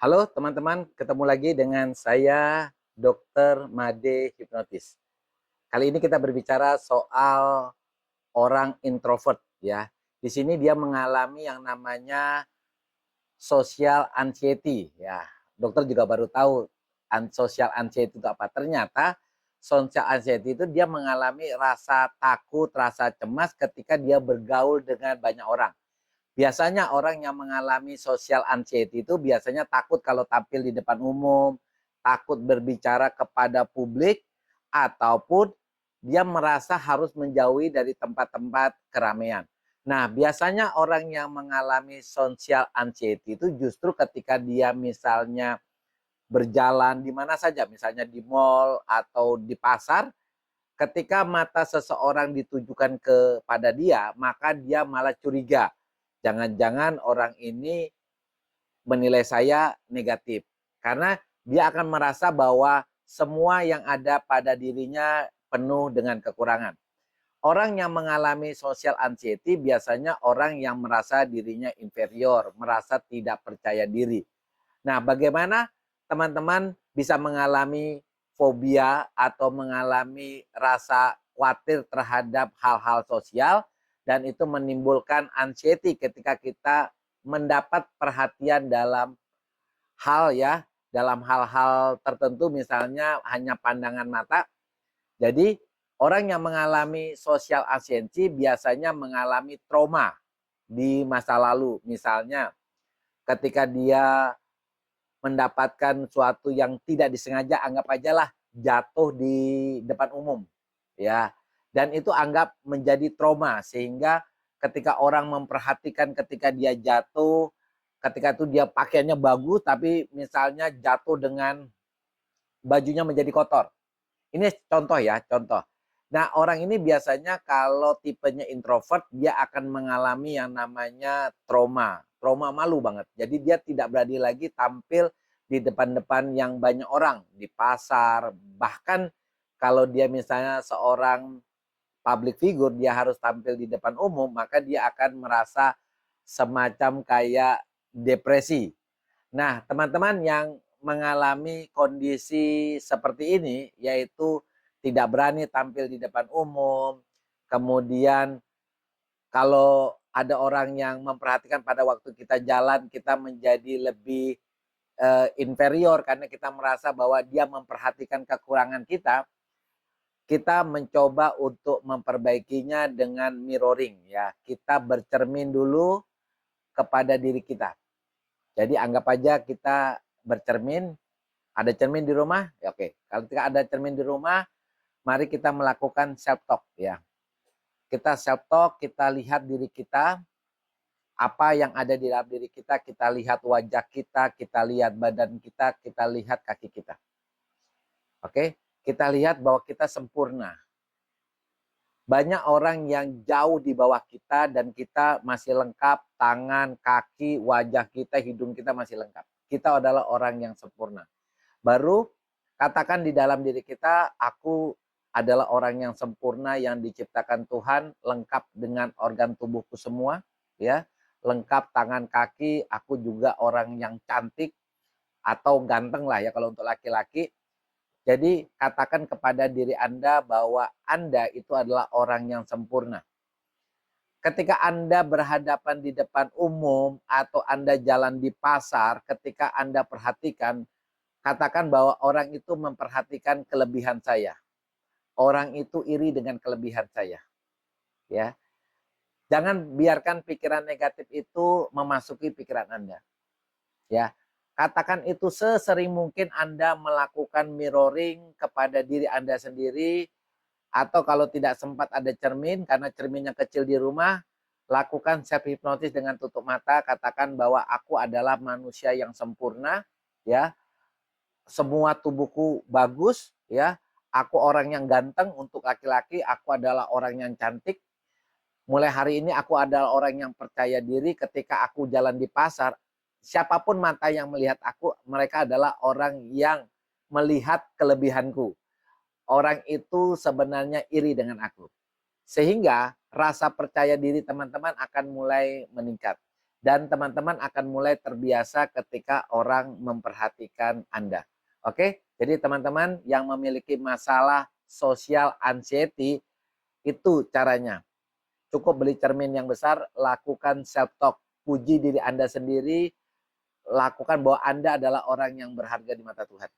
Halo teman-teman, ketemu lagi dengan saya Dr. Made Hipnotis. Kali ini kita berbicara soal orang introvert ya. Di sini dia mengalami yang namanya social anxiety ya. Dokter juga baru tahu social anxiety itu apa. Ternyata social anxiety itu dia mengalami rasa takut, rasa cemas ketika dia bergaul dengan banyak orang. Biasanya orang yang mengalami social anxiety itu biasanya takut kalau tampil di depan umum, takut berbicara kepada publik, ataupun dia merasa harus menjauhi dari tempat-tempat keramaian. Nah, biasanya orang yang mengalami social anxiety itu justru ketika dia misalnya berjalan di mana saja, misalnya di mall atau di pasar, ketika mata seseorang ditujukan kepada dia, maka dia malah curiga. Jangan-jangan orang ini menilai saya negatif. Karena dia akan merasa bahwa semua yang ada pada dirinya penuh dengan kekurangan. Orang yang mengalami social anxiety biasanya orang yang merasa dirinya inferior, merasa tidak percaya diri. Nah, bagaimana teman-teman bisa mengalami fobia atau mengalami rasa khawatir terhadap hal-hal sosial dan itu menimbulkan anxiety ketika kita mendapat perhatian dalam dalam hal-hal tertentu misalnya hanya pandangan mata. Jadi orang yang mengalami social anxiety biasanya mengalami trauma di masa lalu. Misalnya ketika dia mendapatkan suatu yang tidak disengaja, anggap aja lah jatuh di depan umum, ya. Dan itu anggap menjadi trauma sehingga ketika orang memperhatikan ketika dia jatuh, ketika itu dia pakaiannya bagus tapi misalnya jatuh dengan bajunya menjadi kotor. Ini contoh ya, contoh. Nah, orang ini biasanya kalau tipenya introvert, dia akan mengalami yang namanya trauma. Trauma malu banget. Jadi dia tidak berani lagi tampil di depan-depan yang banyak orang. Di pasar, bahkan kalau dia misalnya seorang public figure, dia harus tampil di depan umum, maka dia akan merasa semacam kayak depresi. Nah, teman-teman yang mengalami kondisi seperti ini, yaitu tidak berani tampil di depan umum, kemudian kalau ada orang yang memperhatikan pada waktu kita jalan, kita menjadi lebih inferior karena kita merasa bahwa dia memperhatikan kekurangan kita, kita mencoba untuk memperbaikinya dengan mirroring ya. Kita bercermin dulu kepada diri kita. Jadi anggap aja kita bercermin, ada cermin di rumah, ya oke. Kalau tidak ada cermin di rumah, mari kita melakukan self talk ya. Kita self talk, kita lihat diri kita, apa yang ada di dalam diri kita lihat wajah kita lihat badan kita lihat kaki kita. Oke, kita lihat bahwa kita sempurna. Banyak orang yang jauh di bawah kita dan kita masih lengkap, tangan, kaki, wajah kita, hidung kita masih lengkap. Kita adalah orang yang sempurna. Baru katakan di dalam diri kita, aku adalah orang yang sempurna yang diciptakan Tuhan, lengkap dengan organ tubuhku semua, ya, lengkap tangan kaki, aku juga orang yang cantik atau ganteng lah ya kalau untuk laki-laki. Jadi katakan kepada diri Anda bahwa Anda itu adalah orang yang sempurna. Ketika Anda berhadapan di depan umum atau Anda jalan di pasar, ketika Anda perhatikan, katakan bahwa orang itu memperhatikan kelebihan saya. Orang itu iri dengan kelebihan saya, ya. Jangan biarkan pikiran negatif itu memasuki pikiran Anda, ya. Katakan itu sesering mungkin Anda melakukan mirroring kepada diri Anda sendiri, atau kalau tidak sempat ada cermin karena cerminnya kecil di rumah, lakukan self hypnosis dengan tutup mata, katakan bahwa aku adalah manusia yang sempurna, ya. Semua tubuhku bagus, ya. Aku orang yang ganteng untuk laki-laki, aku adalah orang yang cantik. Mulai hari ini aku adalah orang yang percaya diri ketika aku jalan di pasar. Siapapun mata yang melihat aku, mereka adalah orang yang melihat kelebihanku. Orang itu sebenarnya iri dengan aku. Sehingga rasa percaya diri teman-teman akan mulai meningkat. dan teman-teman akan mulai terbiasa ketika orang memperhatikan Anda. Oke, jadi teman-teman yang memiliki masalah social anxiety, itu caranya. Cukup beli cermin yang besar, lakukan self-talk. Puji diri Anda sendiri, lakukan bahwa Anda adalah orang yang berharga di mata Tuhan.